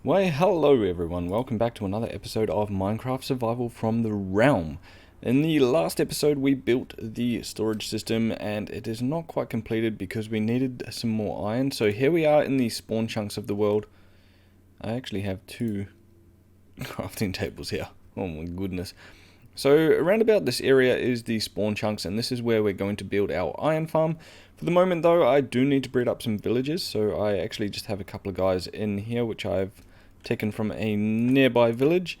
Why, hello everyone, welcome back to another episode of Minecraft Survival from the Realm. In the last episode we built the storage system and it is not quite completed because we needed some more iron. So here we are in the spawn chunks of the world. I actually have two crafting tables here, oh my goodness. So around about this area is the spawn chunks, and this is where we're going to build our iron farm. For the moment though, I do need to breed up some villagers, so I actually just have a couple of guys in here which I've taken from a nearby village,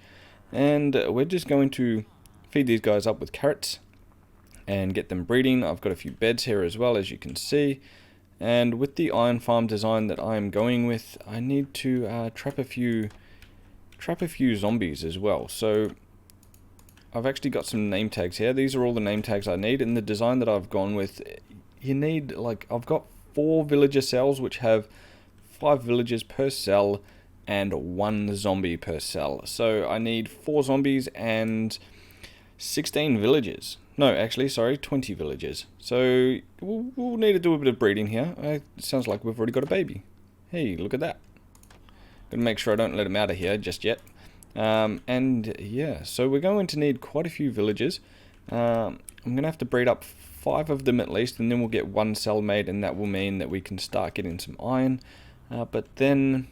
and we're just going to feed these guys up with carrots and get them breeding. I've got a few beds here as well, as you can see, and with the iron farm design that I'm going with, I need to trap a few zombies as well. So I've actually got some name tags here. These are all the name tags I need. In the design that I've gone with, you need, like, I've got 4 villager cells which have 5 villagers per cell and 1 zombie per cell. So I need 4 zombies and 16 villagers. No, actually, sorry, 20 villagers. So we'll need to do a bit of breeding here. It sounds like we've already got a baby. Hey, look at that. Gotta make sure I don't let him out of here just yet. And yeah, so we're going to need quite a few villagers. I'm going to have to breed up 5 of them at least, and then we'll get 1 cell made, and that will mean that we can start getting some iron. But then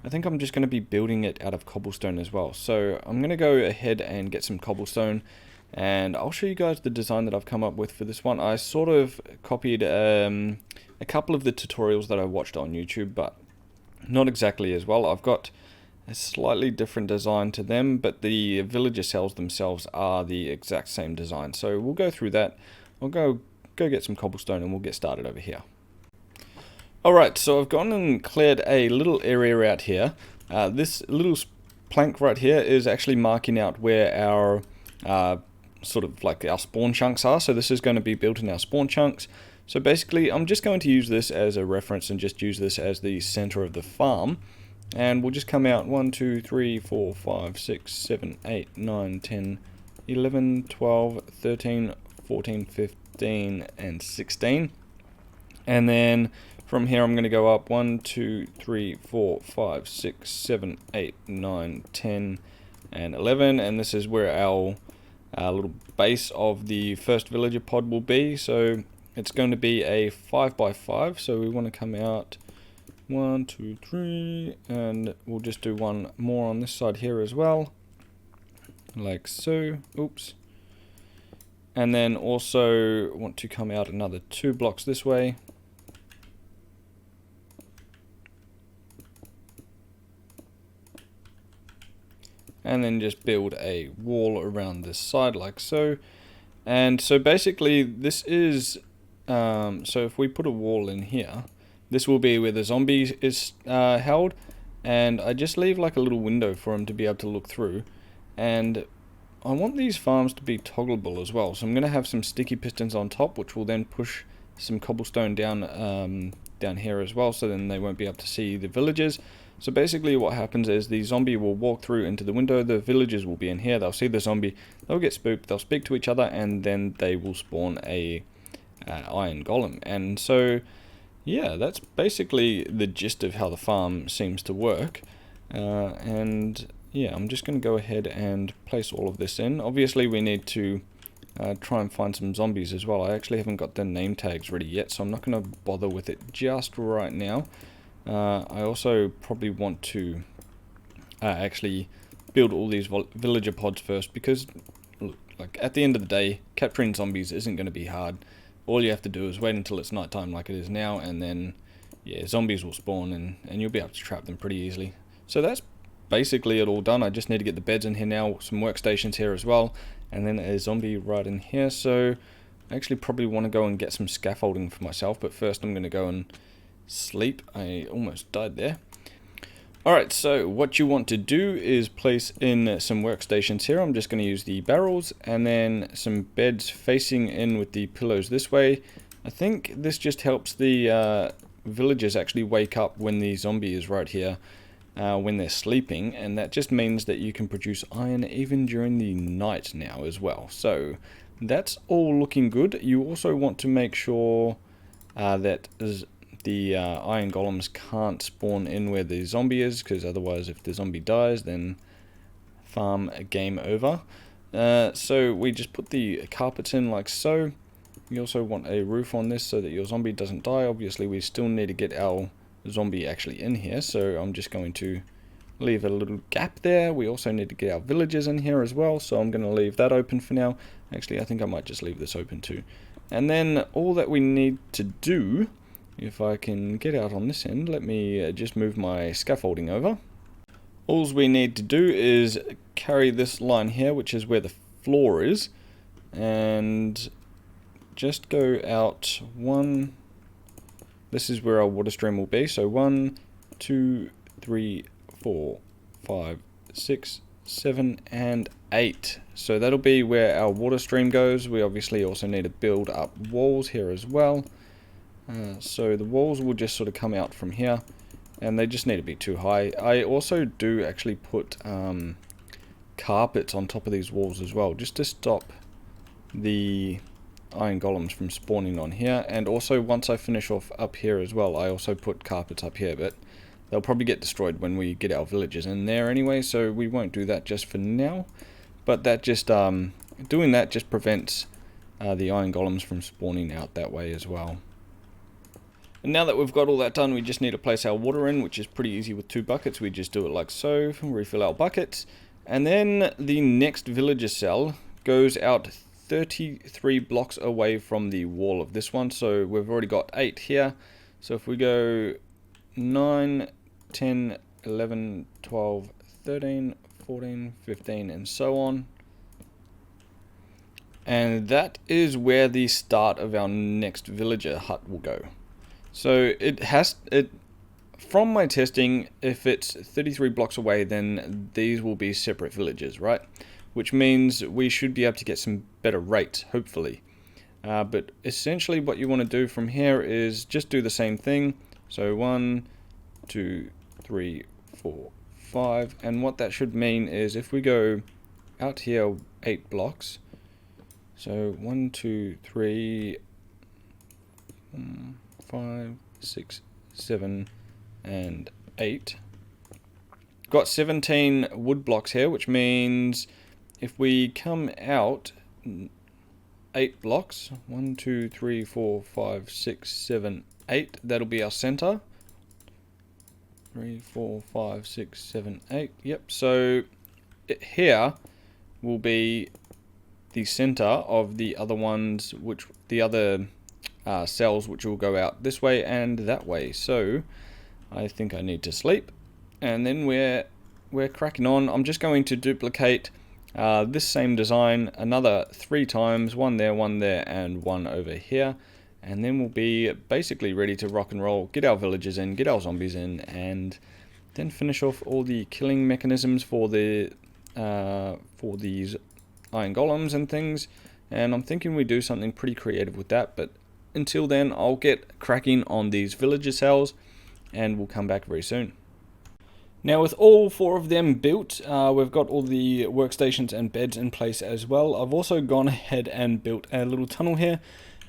I think I'm just going to be building it out of cobblestone as well. So I'm going to go ahead and get some cobblestone, and I'll show you guys the design that I've come up with for this one. I sort of copied a couple of the tutorials that I watched on YouTube, but not exactly as well. I've got a slightly different design to them, but the villager cells themselves are the exact same design. So we'll go through that. I'll go get some cobblestone and we'll get started over here. Alright, so I've gone and cleared a little area out here. This little plank right here is actually marking out where our sort of like our spawn chunks are. So this is going to be built in our spawn chunks. So basically I'm just going to use this as a reference and just use this as the center of the farm. And we'll just come out 1, 2, 3, 4, 5, 6, 7, 8, 9, 10, 11, 12, 13, 14, 15, and 16. And then from here I'm going to go up 1, 2, 3, 4, 5, 6, 7, 8, 9, 10, and 11. And this is where our little base of the first villager pod will be. So it's going to be a 5x5. So we want to come out 1, 2, 3, and we'll just do one more on this side here as well, like so. Oops. And then also want to come out another 2 blocks this way. And then just build a wall around this side like so. And so basically this is, so if we put a wall in here, this will be where the zombie is held, and I just leave like a little window for him to be able to look through. And I want these farms to be toggleable as well, so I'm going to have some sticky pistons on top, which will then push some cobblestone down down here as well, so then they won't be able to see the villagers. So basically what happens is the zombie will walk through into the window, the villagers will be in here, they'll see the zombie, they'll get spooked, they'll speak to each other, and then they will spawn a iron golem. And so yeah, that's basically the gist of how the farm seems to work. And yeah, I'm just going to go ahead and place all of this in. Obviously we need to try and find some zombies as well. I actually haven't got the name tags ready yet, so I'm not going to bother with it just right now. I also probably want to actually build all these villager pods first, because look, like at the end of the day, capturing zombies isn't going to be hard. All you have to do is wait until it's nighttime like it is now, and then yeah, zombies will spawn and you'll be able to trap them pretty easily. So that's basically it all done. I just need to get the beds in here now, some workstations here as well, and then a zombie right in here. So I actually probably want to go and get some scaffolding for myself, but first I'm going to go and sleep. I almost died there. Alright, so what you want to do is place in some workstations here. I'm just going to use the barrels, and then some beds facing in with the pillows this way. I think this just helps the villagers actually wake up when the zombie is right here when they're sleeping, and that just means that you can produce iron even during the night now as well. So that's all looking good. You also want to make sure that the iron golems can't spawn in where the zombie is, because otherwise if the zombie dies then farm game over. So we just put the carpets in like so. You also want a roof on this so that your zombie doesn't die. Obviously we still need to get our zombie actually in here, so I'm just going to leave a little gap there. We also need to get our villagers in here as well, so I'm going to leave that open for now. Actually, I think I might just leave this open too. And then all that we need to do, if I can get out on this end, let me just move my scaffolding over. All we need to do is carry this line here, which is where the floor is, and just go out one. This is where our water stream will be, so 1, 2, 3, 4, 5, 6, 7, and 8. So that'll be where our water stream goes. We obviously also need to build up walls here as well. So the walls will just sort of come out from here, and they just need to be too high. I also do actually put carpets on top of these walls as well, just to stop the iron golems from spawning on here. And also once I finish off up here as well, I also put carpets up here, but they'll probably get destroyed when we get our villagers in there anyway, so we won't do that just for now. But that just doing that just prevents the iron golems from spawning out that way as well. And now that we've got all that done, we just need to place our water in, which is pretty easy with 2 buckets. We just do it like so, refill our buckets, and then the next villager cell goes out 33 blocks away from the wall of this one. So we've already got 8 here, so if we go 9, 10, 11, 12, 13, 14, 15, and so on. And that is where the start of our next villager hut will go. So from my testing, if it's 33 blocks away, then these will be separate villages, right? Which means we should be able to get some better rates, hopefully. But essentially what you want to do from here is just do the same thing. So 1, 2, 3, 4, 5, and what that should mean is if we go out here 8 blocks, so 1, 2, 3, 5, 6, 7, and 8. Got 17 wood blocks here, which means if we come out 8 blocks, 1, 2, 3, 4, 5, 6, 7, 8, that'll be our center. 3, 4, 5, 6, 7, 8. Yep, so here will be the center of the other ones, which the other cells which will go out this way and that way. So I think I need to sleep, and then we're cracking on. I'm just going to duplicate this same design another 3 times, one there, and one over here, and then we'll be basically ready to rock and roll, get our villagers in, get our zombies in, and then finish off all the killing mechanisms for the for these iron golems and things. And I'm thinking we do something pretty creative with that, but until then I'll get cracking on these villager cells and we'll come back very soon. Now with all 4 of them built, we've got all the workstations and beds in place as well. I've also gone ahead and built a little tunnel here,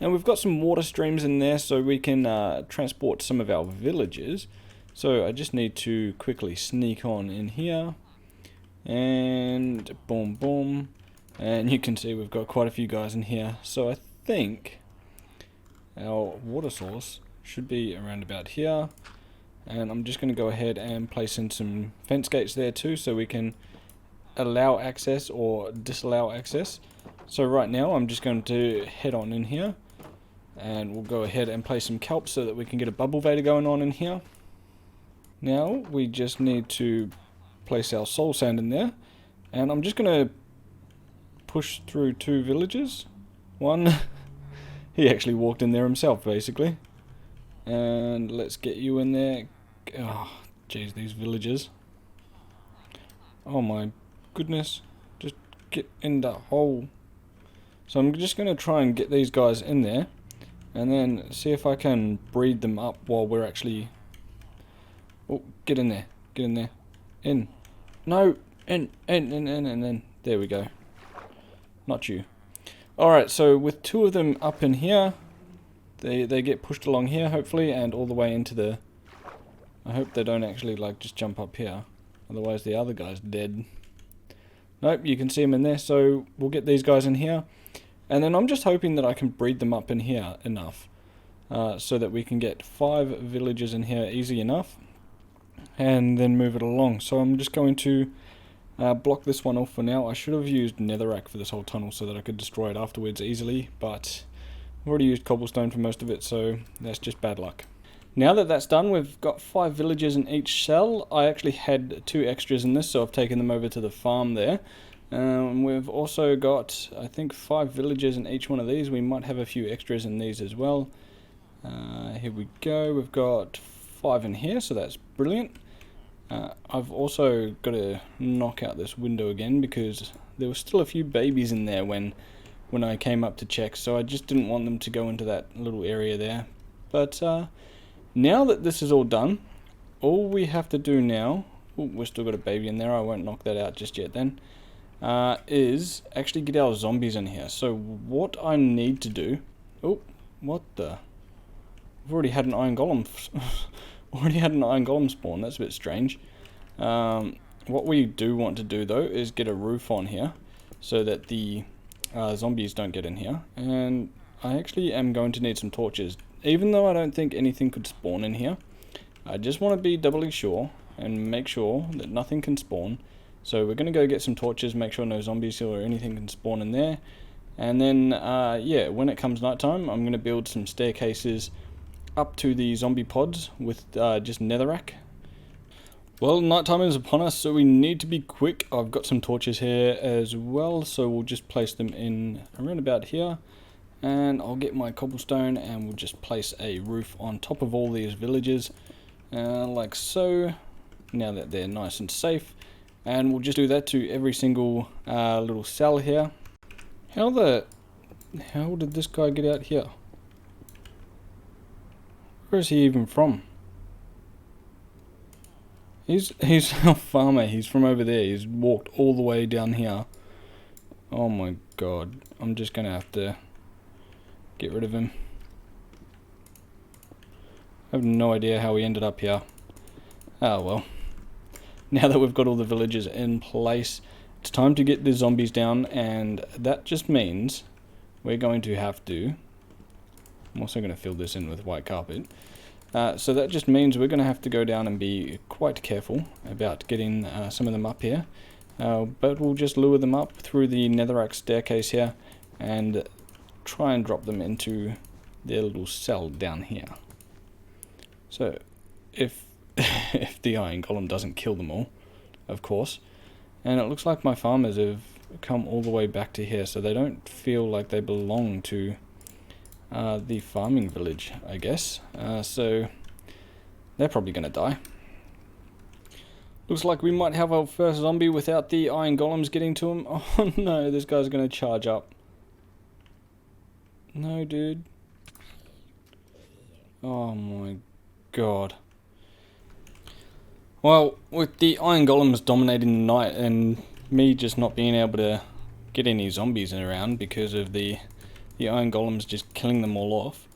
and we've got some water streams in there so we can transport some of our villagers. So I just need to quickly sneak on in here, and boom boom, and you can see we've got quite a few guys in here. So I think our water source should be around about here, and I'm just going to go ahead and place in some fence gates there too, so we can allow access or disallow access. So right now I'm just going to head on in here, and we'll go ahead and place some kelp so that we can get a bubble vader going on in here. Now we just need to place our soul sand in there, and I'm just going to push through 2 villages. One he actually walked in there himself basically, and let's get you in there. Oh jeez, these villagers, oh my goodness, just get in that hole. So I'm just going to try and get these guys in there, and then see if I can breed them up while we're actually... Oh, get in there, get in there, in, no, in, there we go, not you. Alright, so with 2 of them up in here, they get pushed along here, hopefully, and all the way into the... I hope they don't actually, like, just jump up here. Otherwise the other guy's dead. Nope, you can see them in there, so we'll get these guys in here. And then I'm just hoping that I can breed them up in here enough. So that we can get 5 villagers in here easy enough. And then move it along. So I'm just going to block this one off for now. I should have used netherrack for this whole tunnel so that I could destroy it afterwards easily. But I've already used cobblestone for most of it, so that's just bad luck. Now that that's done, we've got 5 villagers in each cell. I actually had 2 extras in this, so I've taken them over to the farm there. We've also got, I think, 5 villagers in each one of these. We might have a few extras in these as well. Here we go. We've got 5 in here, so that's brilliant. I've also got to knock out this window again because there were still a few babies in there when I came up to check, so I just didn't want them to go into that little area there. But now that this is all done, all we have to do now... Ooh, we've still got a baby in there, I won't knock that out just yet then. Is actually get our zombies in here. So what I need to do... Oh, what the... I've already had an iron golem... already had an iron golem spawn, that's a bit strange. What we do want to do though is get a roof on here so that the zombies don't get in here. And I actually am going to need some torches. Even though I don't think anything could spawn in here, I just want to be doubly sure and make sure that nothing can spawn. So we're going to go get some torches, make sure no zombies or anything can spawn in there. And then, yeah, when it comes nighttime, I'm going to build some staircases up to the zombie pods with just netherrack. Well, nighttime is upon us, so we need to be quick. I've got some torches here as well, so we'll just place them in around about here. And I'll get my cobblestone and we'll just place a roof on top of all these villages, like so, now that they're nice and safe. And we'll just do that to every single little cell here. How did this guy get out here? Where is he even from? He's a farmer, he's from over there, he's walked all the way down here. Oh my god, I'm just gonna have to get rid of him. I have no idea how we ended up here. Oh well. Now that we've got all the villagers in place, it's time to get the zombies down, and that just means we're going to have to... I'm also going to fill this in with white carpet. So that just means we're going to have to go down and be quite careful about getting some of them up here. But we'll just lure them up through the netherrack staircase here and try and drop them into their little cell down here. So if if the iron golem doesn't kill them all, of course. And it looks like my farmers have come all the way back to here, so they don't feel like they belong to the farming village, I guess. So they're probably going to die. Looks like we might have our first zombie without the iron golems getting to him. Oh no, this guy's going to charge up. No, dude. Oh my god. Well, with the iron golems dominating the night and me just not being able to get any zombies around because of the iron golems just killing them all off,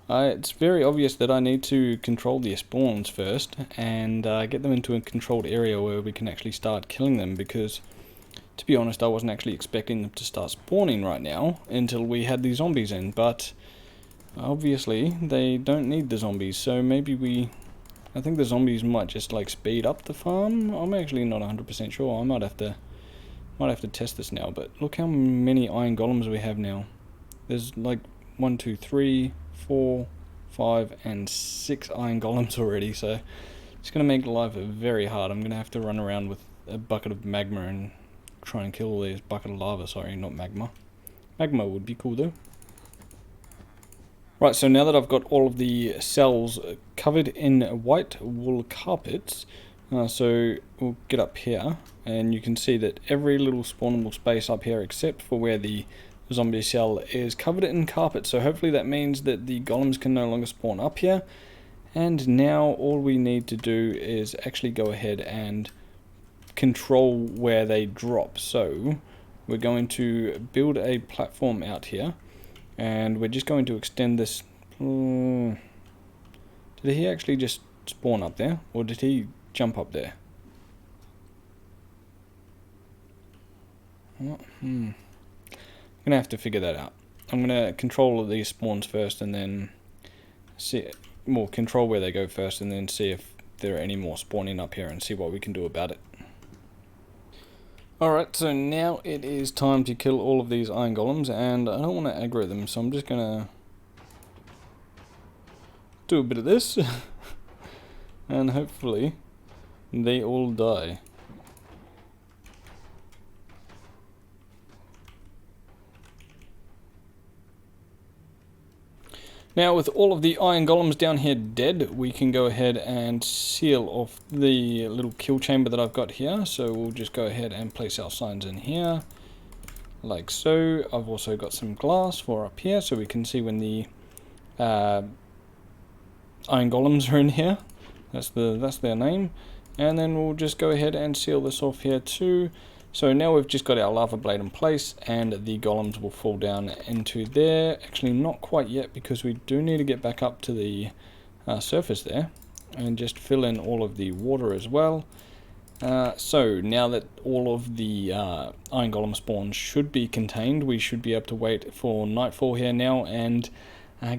it's very obvious that I need to control their spawns first and get them into a controlled area where we can actually start killing them, because to be honest I wasn't actually expecting them to start spawning right now until we had the zombies in, but obviously they don't need the zombies, so maybe I think the zombies might just like speed up the farm. I'm actually not 100% sure. I might have to test this now, but look how many iron golems we have now. There's like 1, 2, 3, 4, 5 and 6 iron golems already, so it's going to make life very hard. I'm going to have to run around with a bucket of magma and try and kill all these. Bucket of lava, sorry, not magma. Magma would be cool though. Right, so now that I've got all of the cells covered in white wool carpets, so we'll get up here, and you can see that every little spawnable space up here except for where the zombie cell is covered in carpet, so hopefully that means that the golems can no longer spawn up here. And now all we need to do is actually go ahead and control where they drop. So we're going to build a platform out here, and we're just going to extend this Did he actually just spawn up there? Or did he jump up there? I'm gonna have to figure that out. I'm gonna control these spawns first and then see, well, control where they go first and then see if there are any more spawning up here and see what we can do about it. Alright, so now it is time to kill all of these iron golems, and I don't want to aggro them, so I'm just gonna do a bit of this and hopefully they all die. Now with all of the iron golems down here dead, we can go ahead and seal off the little kill chamber that I've got here. So we'll just go ahead and place our signs in here, like so. I've also got some glass for up here, so we can see when the iron golems are in here. That's their name. And then we'll just go ahead and seal this off here too. So now we've just got our lava blade in place, and the golems will fall down into there. Actually, not quite yet, because we do need to get back up to the surface there and just fill in all of the water as well. So now that all of the iron golem spawns should be contained, we should be able to wait for nightfall here now and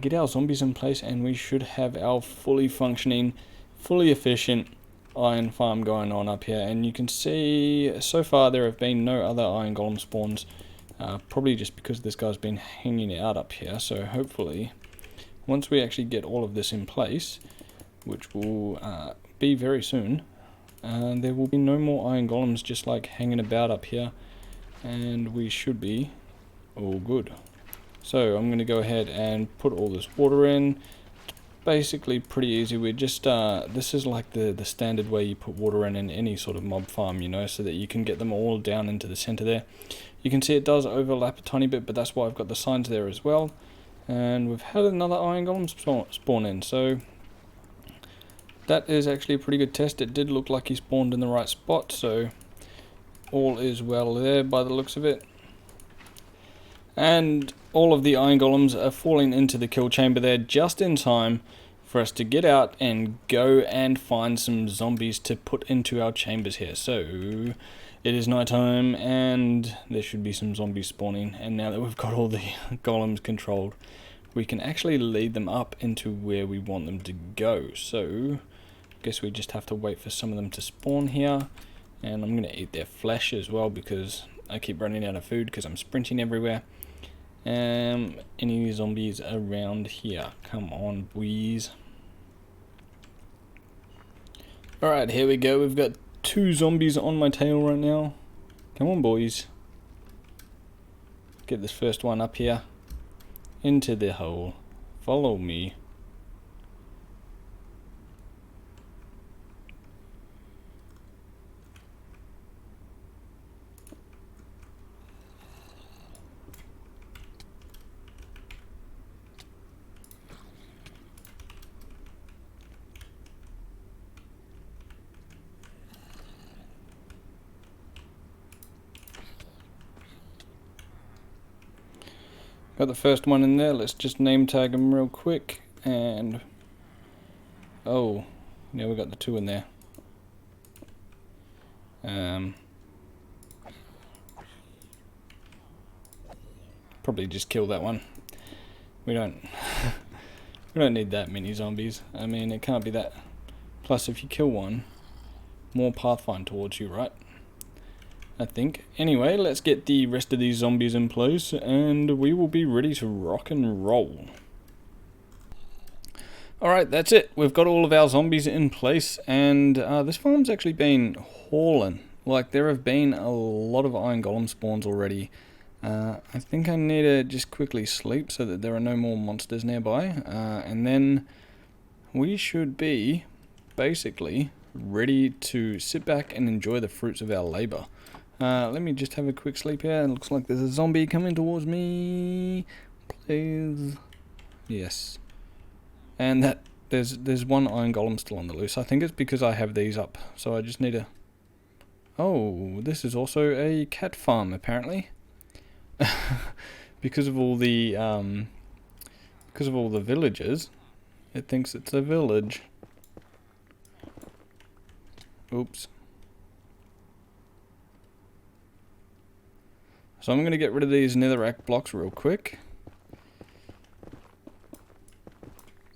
get our zombies in place, and we should have our fully functioning, fully efficient iron farm going on up here. And you can see so far there have been no other iron golem spawns, probably just because this guy's been hanging out up here. So hopefully once we actually get all of this in place, which will be very soon, there will be no more iron golems just like hanging about up here, and we should be all good. So I'm going to go ahead and put all this water in. Basically pretty easy. We're just this is like the standard way you put water in any sort of mob farm, you know, so that you can get them all down into the center there. You can see it does overlap a tiny bit, but that's why I've got the signs there as well. And we've had another iron golem spawn in, so that is actually a pretty good test. It did look like he spawned in the right spot, so all is well there by the looks of it. And all of the iron golems are falling into the kill chamber there just in time for us to get out and go and find some zombies to put into our chambers here. So it is nighttime and there should be some zombies spawning, and now that we've got all the golems controlled, we can actually lead them up into where we want them to go. So I guess we just have to wait for some of them to spawn here, and I'm going to eat their flesh as well because I keep running out of food because I'm sprinting everywhere. Any zombies around here? Come on, boys. Alright, here we go. We've got 2 zombies on my tail right now. Come on, boys. Get this first one up here. Into the hole. Follow me. Got the first one in there. Let's just name tag him real quick. And oh, yeah, we got the 2 in there. Probably just kill that one. We don't we don't need that many zombies. I mean, it can't be that. Plus, if you kill one, more pathfind towards you, right? I think. Anyway, let's get the rest of these zombies in place and we will be ready to rock and roll. Alright, that's it. We've got all of our zombies in place, and this farm's actually been hauling. Like, there have been a lot of iron golem spawns already. I think I need to just quickly sleep so that there are no more monsters nearby, and then we should be basically ready to sit back and enjoy the fruits of our labor. Let me just have a quick sleep here. It looks like there's a zombie coming towards me. Please. Yes. And that there's one iron golem still on the loose. I think it's because I have these up. So I just need to... Oh, this is also a cat farm apparently. because of all the because of all the villagers, it thinks it's a village. Oops. So I'm going to get rid of these netherrack blocks real quick,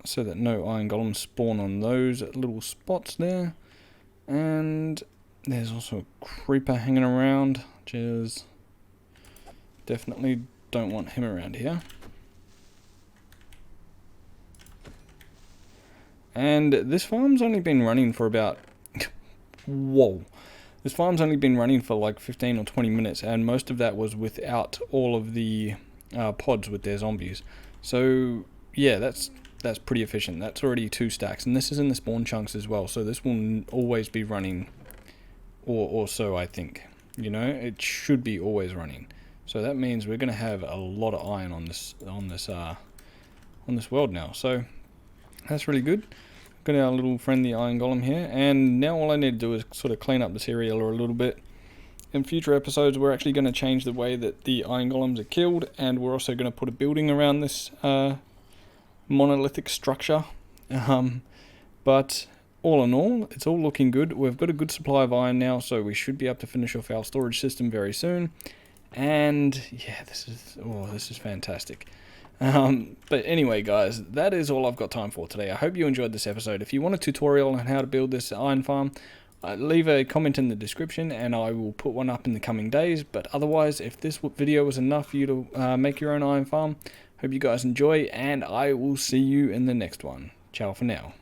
so that no iron golems spawn on those little spots there. And there's also a creeper hanging around, which is definitely don't want him around here. And this farm's only been running for about whoa. This farm's only been running for like 15 or 20 minutes, and most of that was without all of the pods with their zombies. So yeah, that's pretty efficient. That's already 2 stacks, and this is in the spawn chunks as well, so this will always be running, or so I think. You know, it should be always running. So that means we're going to have a lot of iron on this world now. So that's really good. Got our little friendly iron golem here, and now all I need to do is sort of clean up this area a little bit. In future episodes, we're actually going to change the way that the iron golems are killed, and we're also going to put a building around this monolithic structure. But all in all, it's all looking good. We've got a good supply of iron now, so we should be able to finish off our storage system very soon. And yeah, this is fantastic. But anyway, guys, that is all I've got time for today. I hope you enjoyed this episode. If you want a tutorial on how to build this iron farm, leave a comment in the description and I will put one up in the coming days. But otherwise, if this video was enough for you to make your own iron farm, hope you guys enjoy, and I will see you in the next one. Ciao for now.